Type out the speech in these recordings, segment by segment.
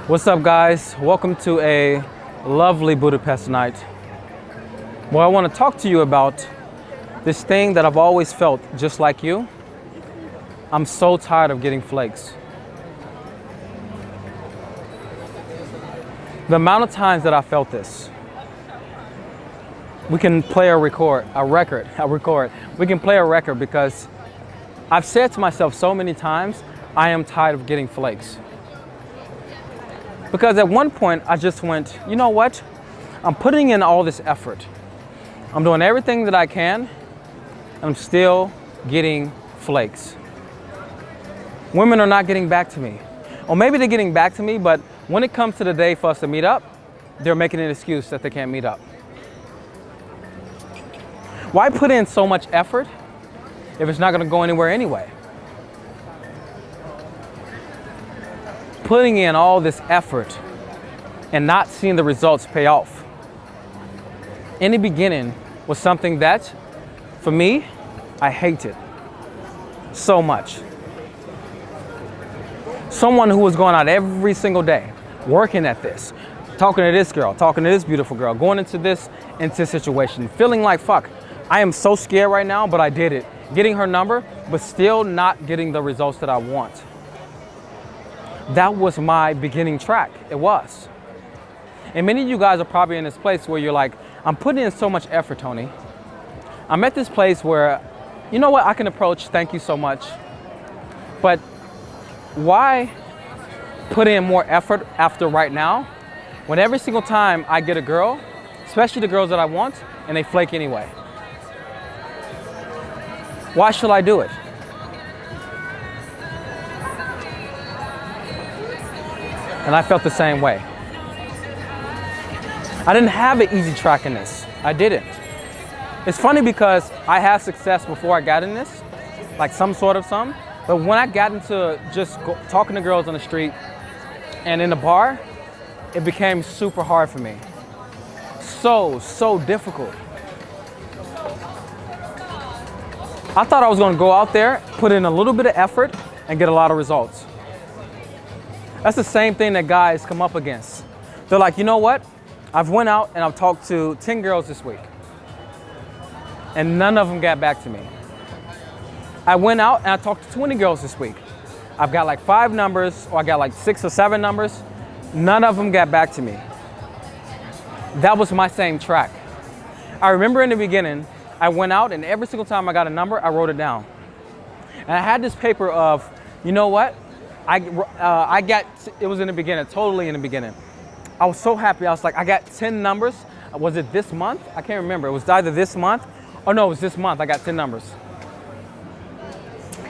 What's up, guys? Welcome to a lovely Budapest night. Well, I want to talk to you about this thing that I've always felt just like you. I'm so tired of getting flakes. The amount of times that I felt this. We can play a record. We can play a record because I've said to myself so many times, I am tired of getting flakes. Because at one point I just went, you know what? I'm putting in all this effort. I'm doing everything that I can. I'm still getting flakes. Women are not getting back to me. Or maybe they're getting back to me, but when it comes to the day for us to meet up, they're making an excuse that they can't meet up. Why put in so much effort if it's not going to go anywhere anyway? Putting in all this effort and not seeing the results pay off. In the beginning was something that, for me, I hated so much. Someone who was going out every single day, working at this, talking to this girl, talking to this beautiful girl, going into this situation, feeling like, fuck, I am so scared right now, but I did it. Getting her number, but still not getting the results that I want. That was my beginning track. It was. And many of you guys are probably in this place where you're like, I'm putting in so much effort, Tony. I'm at this place where, you know what, I can approach, thank you so much. But why put in more effort after right now when every single time I get a girl, especially the girls that I want, and they flake anyway? Why should I do it? And I felt the same way. I didn't have an easy track in this. I didn't. It's funny because I had success before I got in this, like some. But when I got into just talking to girls on the street and in the bar, it became super hard for me. So difficult. I thought I was gonna go out there, put in a little bit of effort, and get a lot of results. That's the same thing that guys come up against. They're like, you know what? I've went out and I've talked to 10 girls this week, and none of them got back to me. I went out and I talked to 20 girls this week. I've got like 5 numbers, or I got like 6 or 7 numbers. None of them got back to me. That was my same track. I remember in the beginning, I went out and every single time I got a number, I wrote it down. And I had this paper of, you know what? It was in the beginning, totally in the beginning. I was so happy. I was like, I got 10 numbers. Was it this month? I can't remember. It was either this month, or no, it was this month. I got 10 numbers.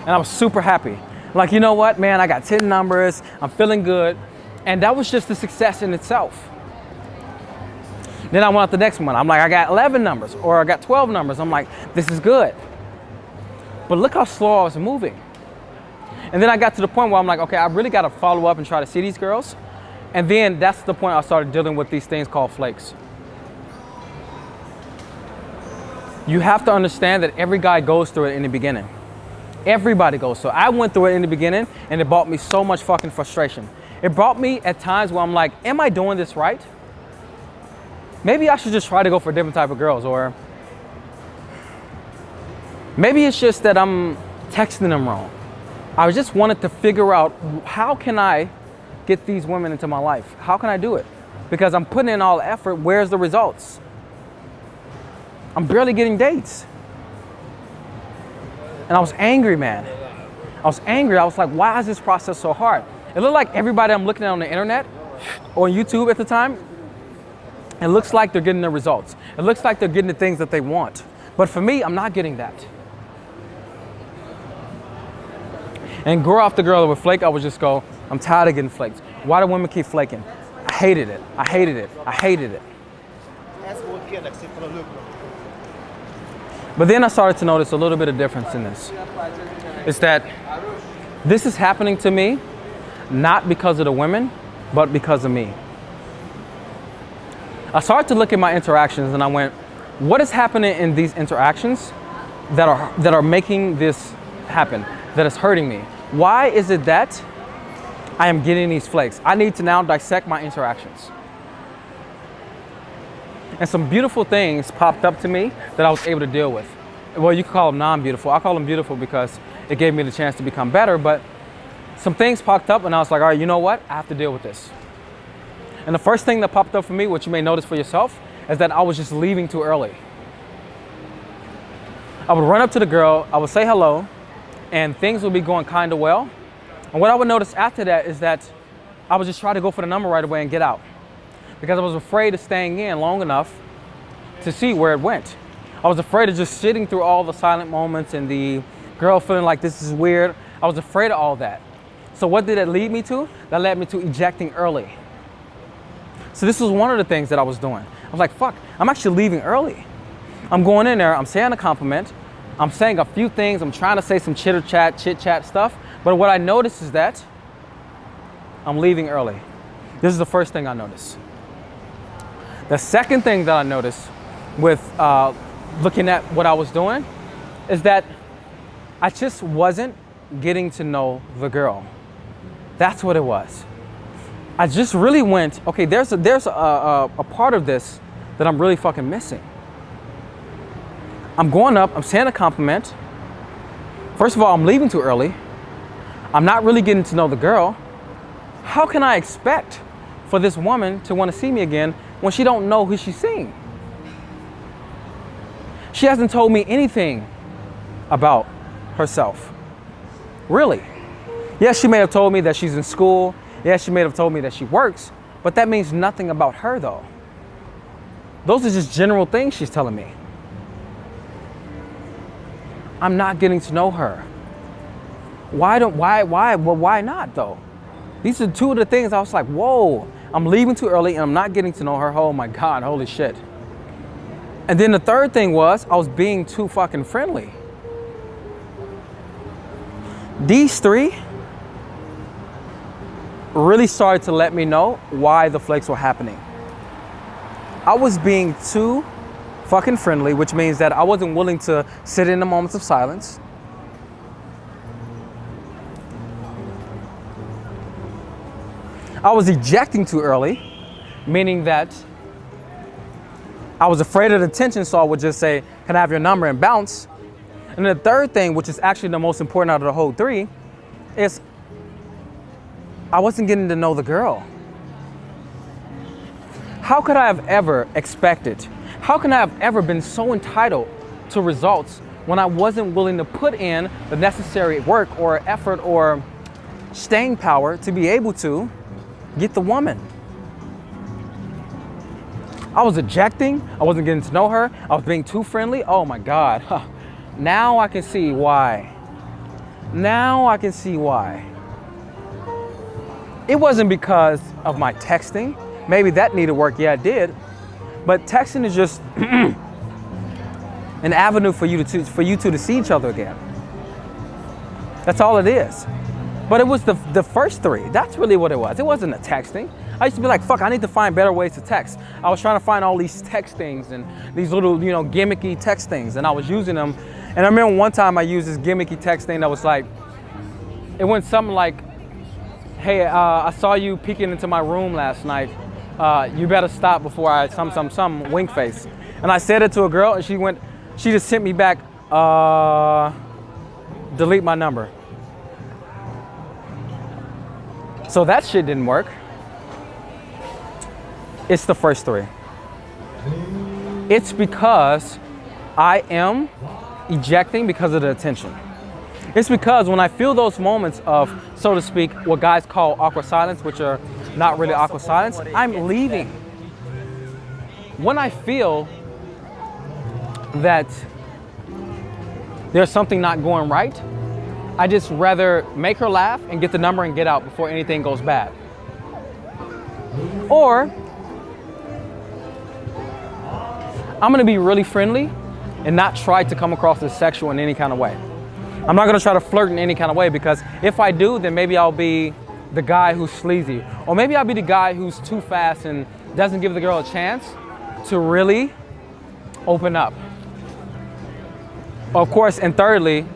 And I was super happy. Like, you know what, man, I got 10 numbers. I'm feeling good. And that was just a success in itself. Then I went out the next month. I'm like, I got 11 numbers, or I got 12 numbers. I'm like, this is good. But look how slow I was moving. And then I got to the point where I'm like, okay, I really got to follow up and try to see these girls. And then that's the point I started dealing with these things called flakes. You have to understand that every guy goes through it in the beginning. Everybody goes through it. I went through it in the beginning, and it brought me so much fucking frustration. It brought me at times where I'm like, am I doing this right? Maybe I should just try to go for a different type of girls, or maybe it's just that I'm texting them wrong. I just wanted to figure out, how can I get these women into my life? How can I do it? Because I'm putting in all the effort, where's the results? I'm barely getting dates. And I was angry, man. I was angry. I was like, why is this process so hard? It looked like everybody I'm looking at on the internet or on YouTube at the time, it looks like they're getting the results. It looks like they're getting the things that they want. But for me, I'm not getting that. And girl after girl that would flake, I would just go, I'm tired of getting flaked. Why do women keep flaking? I hated it. I hated it. I hated it. But then I started to notice a little bit of difference in this. It's that this is happening to me not because of the women, but because of me. I started to look at my interactions and I went, what is happening in these interactions that are making this happen, that is hurting me? Why is it that I am getting these flakes. I need to now dissect my interactions. And some beautiful things popped up to me that I was able to deal with. Well, you could call them non-beautiful. I call them beautiful because it gave me the chance to become better, but some things popped up and I was like, all right, you know what? I have to deal with this. And the first thing that popped up for me, which you may notice for yourself, is that I was just leaving too early. I would run up to the girl, I would say hello, and things would be going kind of well. And what I would notice after that is that I would just try to go for the number right away and get out, because I was afraid of staying in long enough to see where it went. I was afraid of just sitting through all the silent moments and the girl feeling like this is weird. I was afraid of all that. So what did it lead me to? That led me to ejecting early. So this was one of the things that I was doing. I was like, fuck, I'm actually leaving early. I'm going in there, I'm saying a compliment, I'm saying a few things, I'm trying to say some chit chat stuff, but what I noticed is that I'm leaving early. This is the first thing I noticed. The second thing that I noticed with looking at what I was doing is that I just wasn't getting to know the girl. That's what it was. I just really went, okay, there's a part of this that I'm really fucking missing. I'm going up, I'm saying a compliment. First of all, I'm leaving too early. I'm not really getting to know the girl. How can I expect for this woman to want to see me again when she don't know who she's seeing? She hasn't told me anything about herself. Really. Yes, she may have told me that she's in school. Yes, she may have told me that she works, but that means nothing about her though. Those are just general things she's telling me. I'm not getting to know her. Why not though? These are two of the things I was like, whoa, I'm leaving too early and I'm not getting to know her. Oh my God, holy shit. And then the third thing was I was being too fucking friendly. These three really started to let me know why the flakes were happening. I was being too fucking friendly, which means that I wasn't willing to sit in the moments of silence. I was ejecting too early, meaning that I was afraid of the attention, so I would just say, can I have your number, and bounce. And the third thing, which is actually the most important out of the whole three, is I wasn't getting to know the girl. How could I have ever expected? How can I have ever been so entitled to results when I wasn't willing to put in the necessary work or effort or staying power to be able to get the woman? I was ejecting, I wasn't getting to know her, I was being too friendly. Oh my God, now I can see why. Now I can see why. It wasn't because of my texting. Maybe that needed work, yeah it did. But texting is just an avenue for you two to see each other again. That's all it is. But it was the first three. That's really what it was. It wasn't the texting. I used to be like, fuck, I need to find better ways to text. I was trying to find all these text things and these little, gimmicky text things, and I was using them. And I remember one time I used this gimmicky text thing that was like, it went something like, hey, I saw you peeking into my room last night. You better stop before I some wink face. And I said it to a girl and she just sent me back, delete my number. So that shit didn't work. It's the first three. It's because I am ejecting because of the attention. It's because when I feel those moments of, so to speak, what guys call awkward silence, which are not really awkward silence, I'm leaving. When I feel that there's something not going right, I just rather make her laugh and get the number and get out before anything goes bad. Or I'm gonna be really friendly and not try to come across as sexual in any kind of way. I'm not gonna try to flirt in any kind of way, because if I do, then maybe I'll be the guy who's sleazy. Or maybe I'll be the guy who's too fast and doesn't give the girl a chance to really open up. Of course, and thirdly,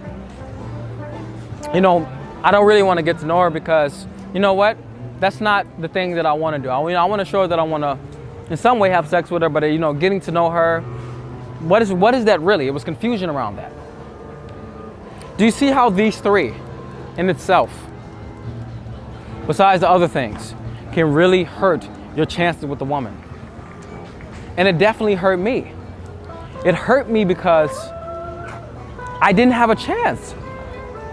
I don't really want to get to know her because you know what? That's not the thing that I want to do. I want to show her that I want to, in some way, have sex with her, but, you know, getting to know her, what is that really? It was confusion around that. Do you see how these three in itself, besides the other things, can really hurt your chances with a woman? And it definitely hurt me. It hurt me because I didn't have a chance.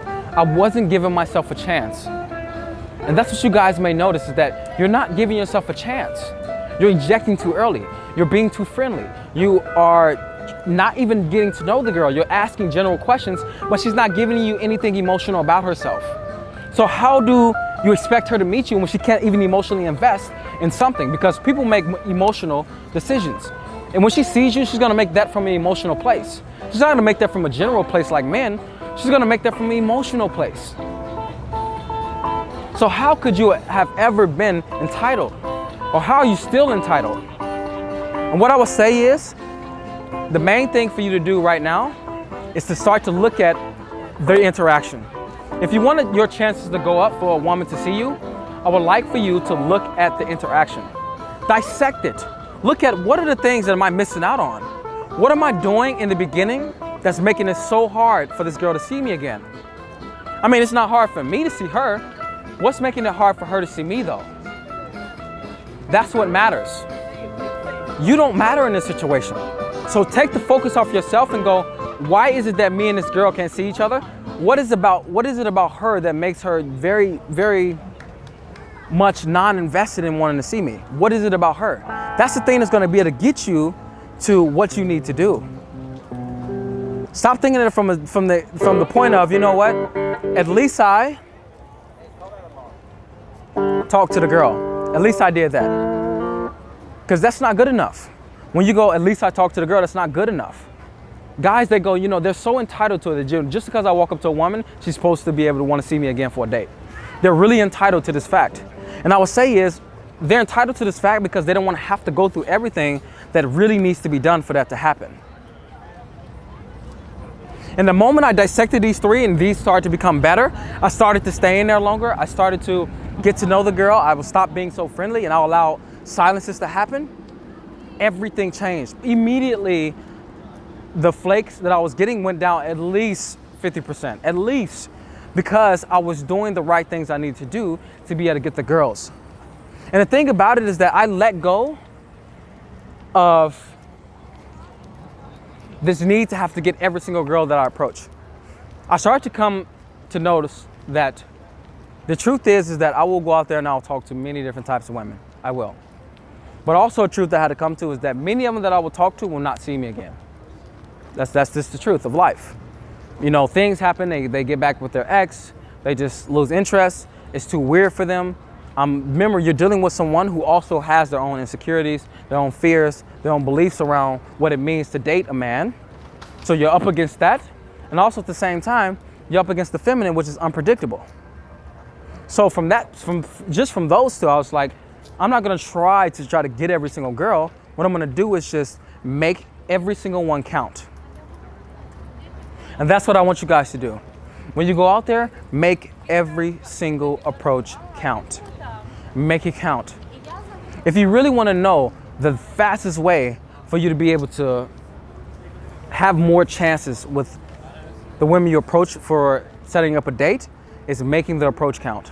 I wasn't giving myself a chance. And that's what you guys may notice, is that you're not giving yourself a chance. You're ejecting too early. You're being too friendly. You are not even getting to know the girl. You're asking general questions, but she's not giving you anything emotional about herself. So how do you expect her to meet you when she can't even emotionally invest in something? Because people make emotional decisions. And when she sees you, she's gonna make that from an emotional place. She's not gonna make that from a general place like men. She's gonna make that from an emotional place. So how could you have ever been entitled? Or how are you still entitled? And what I would say is, the main thing for you to do right now is to start to look at the interaction. If you wanted your chances to go up for a woman to see you, I would like for you to look at the interaction. Dissect it. Look at what are the things that am I missing out on? What am I doing in the beginning that's making it so hard for this girl to see me again? I mean, it's not hard for me to see her. What's making it hard for her to see me though? That's what matters. You don't matter in this situation. So take the focus off yourself and go, why is it that me and this girl can't see each other? What is it about her that makes her very, very much non-invested in wanting to see me? What is it about her? That's the thing that's going to be able to get you to what you need to do. Stop thinking of it from the point of, you know what? At least I talked to the girl. At least I did that. Because that's not good enough. When you go, at least I talked to the girl, that's not good enough. Guys, they go, you know, they're so entitled to it. Just because I walk up to a woman, she's supposed to be able to want to see me again for a date. They're really entitled to this fact. And I would say is, they're entitled to this fact because they don't want to have to go through everything that really needs to be done for that to happen. And the moment I dissected these three and these started to become better, I started to stay in there longer. I started to get to know the girl. I would stop being so friendly and I'll allow silences to happen. Everything changed. Immediately, the flakes that I was getting went down at least 50%, at least, because I was doing the right things I needed to do to be able to get the girls. And the thing about it is that I let go of this need to have to get every single girl that I approach. I started to come to notice that the truth is that I will go out there and I'll talk to many different types of women. I will. But also a truth I had to come to is that many of them that I will talk to will not see me again. That's just the truth of life. You know, things happen, they get back with their ex, they just lose interest, it's too weird for them. Remember, you're dealing with someone who also has their own insecurities, their own fears, their own beliefs around what it means to date a man. So you're up against that. And also at the same time, you're up against the feminine, which is unpredictable. So from those two, I was like, I'm not gonna try to get every single girl. What I'm gonna do is just make every single one count. And that's what I want you guys to do. When you go out there, make every single approach count. Make it count. If you really want to know the fastest way for you to be able to have more chances with the women you approach for setting up a date, is making the approach count.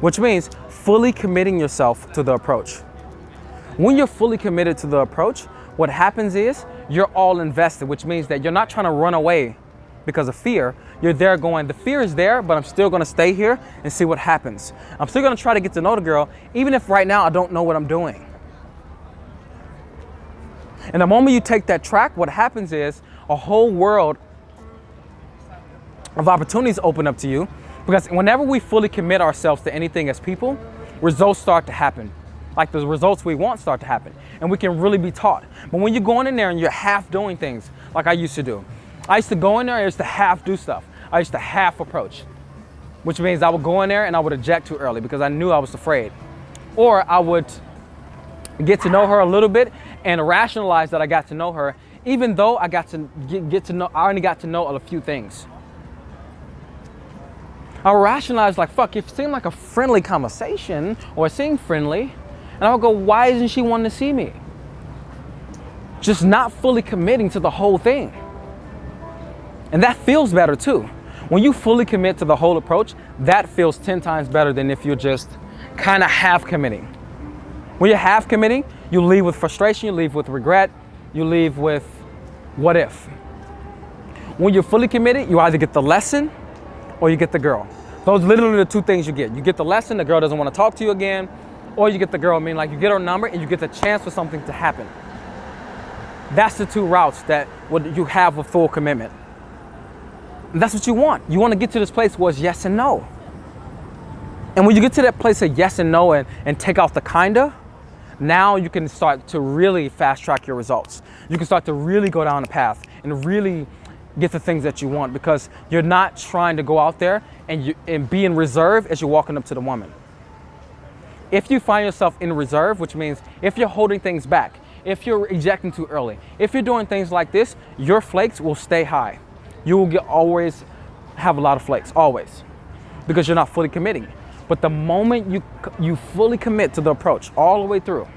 Which means fully committing yourself to the approach. When you're fully committed to the approach, what happens is you're all invested, which means that you're not trying to run away because of fear. You're there going, the fear is there, but I'm still gonna stay here and see what happens. I'm still gonna try to get to know the girl, even if right now I don't know what I'm doing. And the moment you take that track, what happens is a whole world of opportunities open up to you, because whenever we fully commit ourselves to anything as people, results start to happen. Like the results we want start to happen, and we can really be taught. But when you're going in there and you're half doing things like I used to do, I used to go in there and I used to half do stuff. I used to half approach, which means I would go in there and I would eject too early because I knew I was afraid. Or I would get to know her a little bit and rationalize that I got to know her, even though I got to get to know, I only got to know a few things. I'll rationalize like, fuck, it seemed like a friendly conversation, or it seemed friendly. And I'll go, why isn't she wanting to see me? Just not fully committing to the whole thing. And that feels better too. When you fully commit to the whole approach, that feels 10 times better than if you're just kind of half committing. When you're half committing, you leave with frustration, you leave with regret, you leave with what if. When you're fully committed, you either get the lesson or you get the girl. Those are literally the two things you get. You get the lesson, the girl doesn't want to talk to you again, or you get the girl, I mean, like you get her number and you get the chance for something to happen. That's the two routes that you have with full commitment. And that's what you want. You want to get to this place where it's yes and no. And when you get to that place of yes and no and take out the kinda, now you can start to really fast track your results. You can start to really go down the path and really get the things that you want, because you're not trying to go out there and be in reserve as you're walking up to the woman. If you find yourself in reserve, which means if you're holding things back, if you're ejecting too early, if you're doing things like this, your flakes will stay high. You will always have a lot of flakes, always, because you're not fully committing. But the moment you fully commit to the approach all the way through,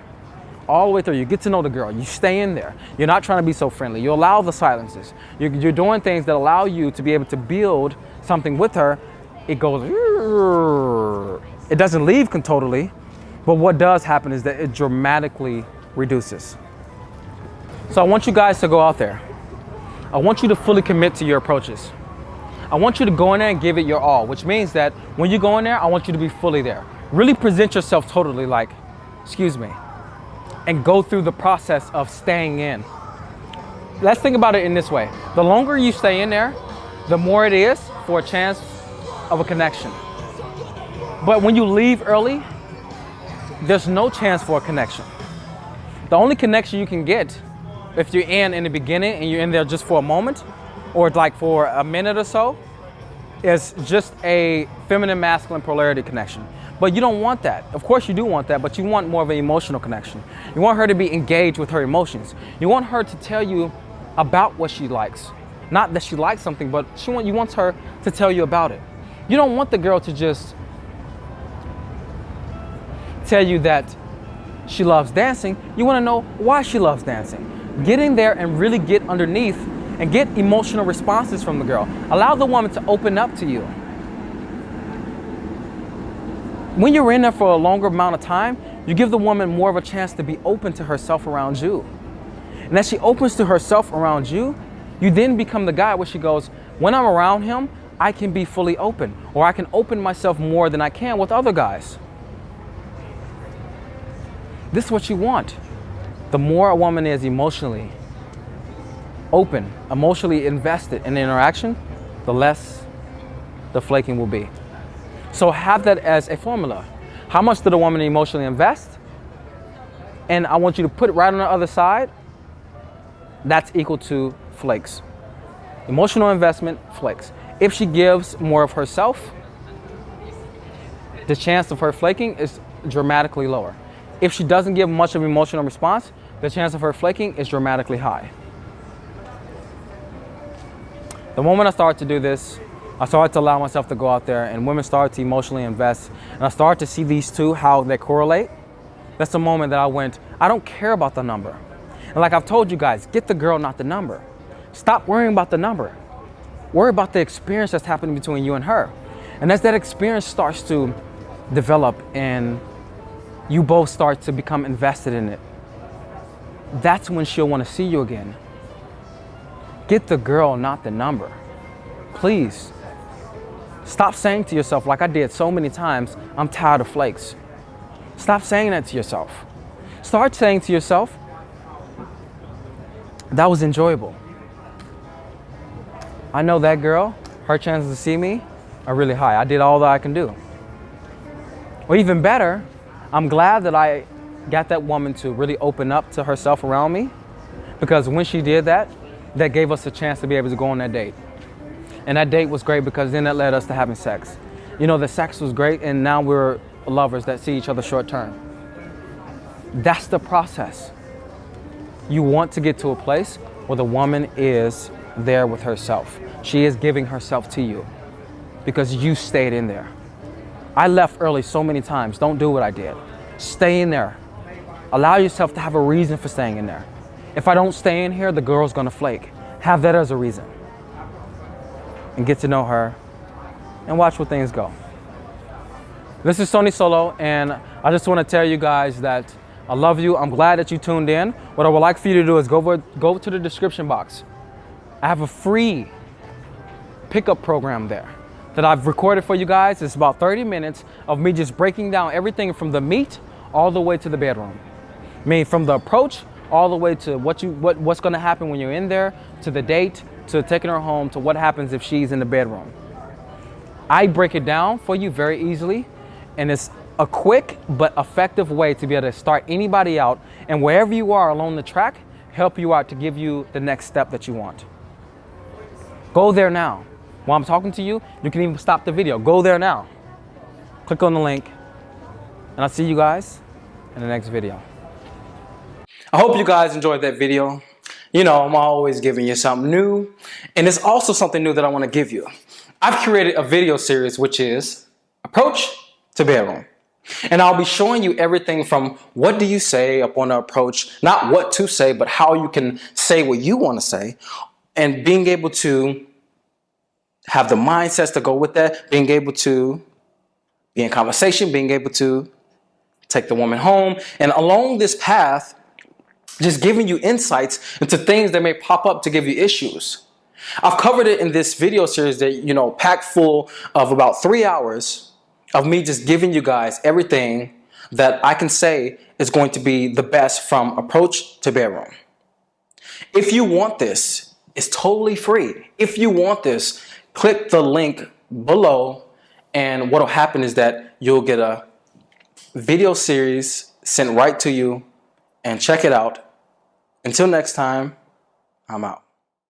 you get to know the girl, you stay in there. You're not trying to be so friendly. You allow the silences. You're doing things that allow you to be able to build something with her. It goes, it doesn't leave totally, but what does happen is that it dramatically reduces. So I want you guys to go out there. I want you to fully commit to your approaches. I want you to go in there and give it your all, which means that when you go in there, I want you to be fully there. Really present yourself totally like, excuse me, and go through the process of staying in. Let's think about it in this way. The longer you stay in there, the more it is for a chance of a connection. But when you leave early, there's no chance for a connection. The only connection you can get if you're in the beginning and you're in there just for a moment, or like for a minute or so, is just a feminine masculine polarity connection. But you don't want that. Of course you do want that, but you want more of an emotional connection. You want her to be engaged with her emotions. You want her to tell you about what she likes. Not that she likes something, but you want her to tell you about it. You don't want the girl to just tell you that she loves dancing. You want to know why she loves dancing. Get in there and really get underneath and get emotional responses from the girl. Allow the woman to open up to you. When you're in there for a longer amount of time, you give the woman more of a chance to be open to herself around you. And as she opens to herself around you, you then become the guy where she goes, when I'm around him, I can be fully open, or I can open myself more than I can with other guys. This is what you want. The more a woman is emotionally open, emotionally invested in the interaction, the less the flaking will be. So have that as a formula. How much did a woman emotionally invest? And I want you to put it right on the other side. That's equal to flakes. Emotional investment, flakes. If she gives more of herself, the chance of her flaking is dramatically lower. If she doesn't give much of an emotional response, the chance of her flaking is dramatically high. The moment I started to do this, I started to allow myself to go out there, and women started to emotionally invest, and I started to see these two, how they correlate. That's the moment that I went, I don't care about the number. And like I've told you guys, get the girl, not the number. Stop worrying about the number. Worry about the experience that's happening between you and her. And as that experience starts to develop and you both start to become invested in it, that's when she'll want to see you again. Get the girl, not the number. Please. Stop saying to yourself, like I did so many times, I'm tired of flakes. Stop saying that to yourself. Start saying to yourself, that was enjoyable. I know that girl, her chances to see me are really high. I did all that I can do. Or even better, I'm glad that I got that woman to really open up to herself around me, because when she did that, that gave us a chance to be able to go on that date. And that date was great because then that led us to having sex. You know, the sex was great, and now we're lovers that see each other short term. That's the process. You want to get to a place where the woman is there with herself. She is giving herself to you. because you stayed in there. I left early so many times. Don't do what I did. Stay in there. Allow yourself to have a reason for staying in there. If I don't stay in here, the girl's gonna flake. Have that as a reason. And get to know her and watch where things go. This is Tony Solo, and I just want to tell you guys that I love you. I'm glad that you tuned in. What I would like for you to do is go to the description box. I have a free pickup program there that I've recorded for you guys. It's about 30 minutes of me just breaking down everything from the meet all the way to the bedroom. I mean, from the approach all the way to what's going to happen when you're in there, to the date, to taking her home, to what happens if she's in the bedroom. I break it down for you very easily, and it's a quick but effective way to be able to start anybody out, and wherever you are along the track, help you out to give you the next step that you want. Go there now. While I'm talking to you, you can even stop the video. Go there now. Click on the link, and I'll see you guys in the next video. I hope you guys enjoyed that video. You know, I'm always giving you something new, and it's also something new that I want to give you. I've created a video series which is Approach to Bedroom. And I'll be showing you everything from what do you say up on the approach, not what to say, but how you can say what you want to say, and being able to have the mindsets to go with that, being able to be in conversation, being able to take the woman home, and along this path, just giving you insights into things that may pop up to give you issues. I've covered it in this video series that, you know, packed full of about 3 hours of me just giving you guys everything that I can say is going to be the best from approach to bedroom. If you want this, it's totally free. If you want this, click the link below, and what will happen is that you'll get a video series sent right to you, and check it out. Until next time, I'm out.